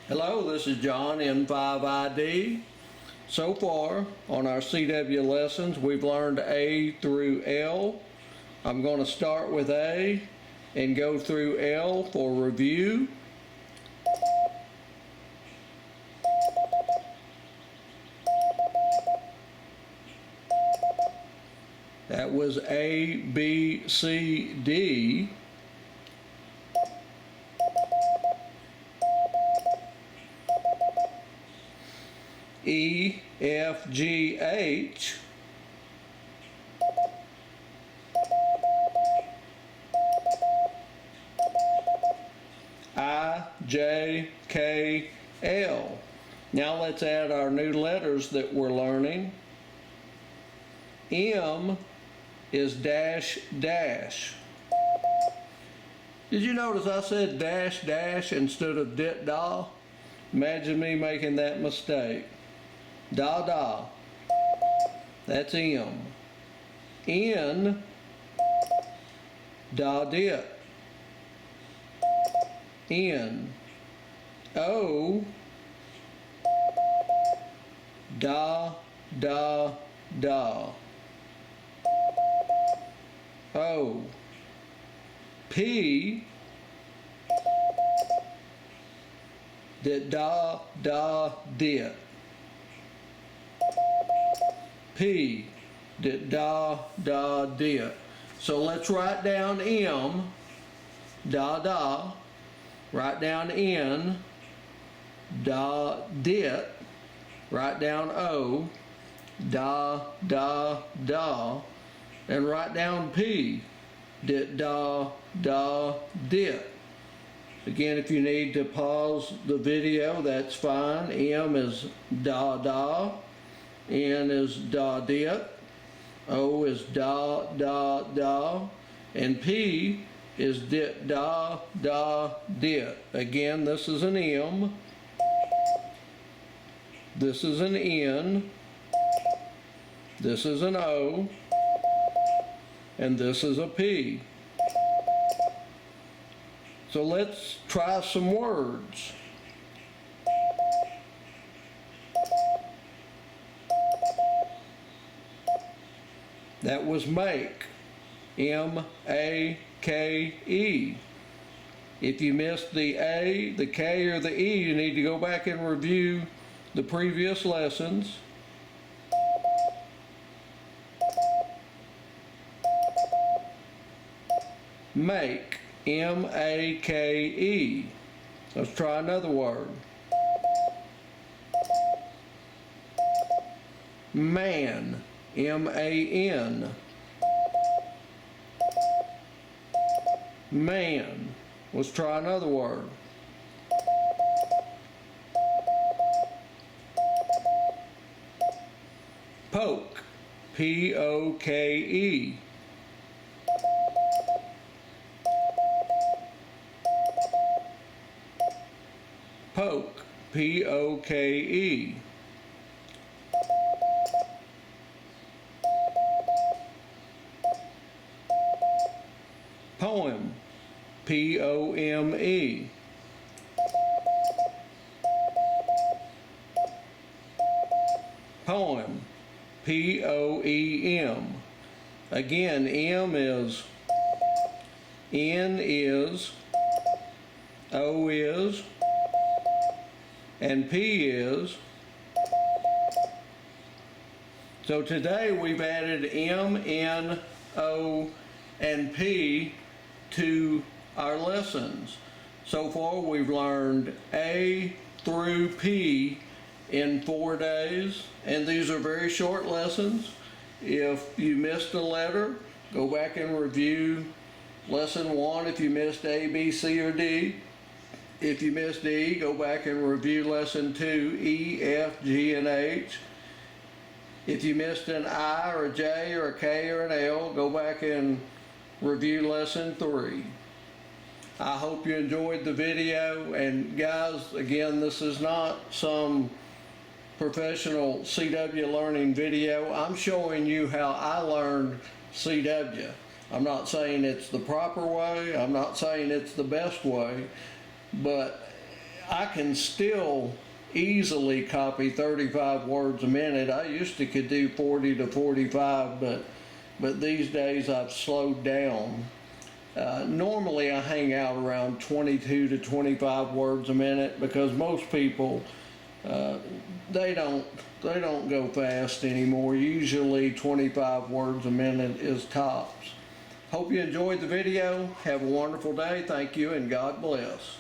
Hello, this is John, N5ID. So far on our CW lessons, we've learned A through L. I'm going to start with A and go through L for review. That was A, B, C, D. E, F, G, H. I, J, K, L. Now let's add our new letters that we're learning. M is dash dash. Did you notice I said dash dash instead of dit da? Imagine me making that mistake. Da da. That's M. N, da dit. N. O, da da da. O. P, dit da da dit. P, dit da da dit. So let's write down M, da da, write down N, da dit, write down O, da da da, and write down P, dit da da dit. Again, if you need to pause the video, that's fine. M is da da, N is da dit, O is da da da, and P is dit da da dit. Again, this is an M, this is an N, this is an O, and this is a P. So let's try some words. That was make, M-A-K-E. If you missed the A, the K, or the E, you need to go back and review the previous lessons. Make, M-A-K-E. Let's try another word. Man, M-A-N. Man. Let's try another word. Poke, P-O-K-E. Poke, P-O-K-E. Poem, P-O-M-E. Poem, P-O-E-M. Again, M is, N is, O is, and P is. So today we've added M, N, O, and P to our lessons. So far we've learned A through P in 4 days, and these are very short lessons. If you missed a letter, go back and review lesson 1 if you missed A, B, C, or D. If you missed E, go back and review lesson 2, E, F, G, and H. If you missed an I or a J or a K or an L, go back and review lesson 3. I hope you enjoyed the video, and guys, again, this is not some professional CW learning video. I'm showing you how I learned CW. I'm not saying it's the proper way, I'm not saying it's the best way, but I can still easily copy 35 words a minute. I used to could do 40 to 45, but these days I've slowed down. Normally I hang out around 22 to 25 words a minute because most people they don't go fast anymore. Usually 25 words a minute is tops. Hope you enjoyed the video. Have a wonderful day. Thank you and God bless.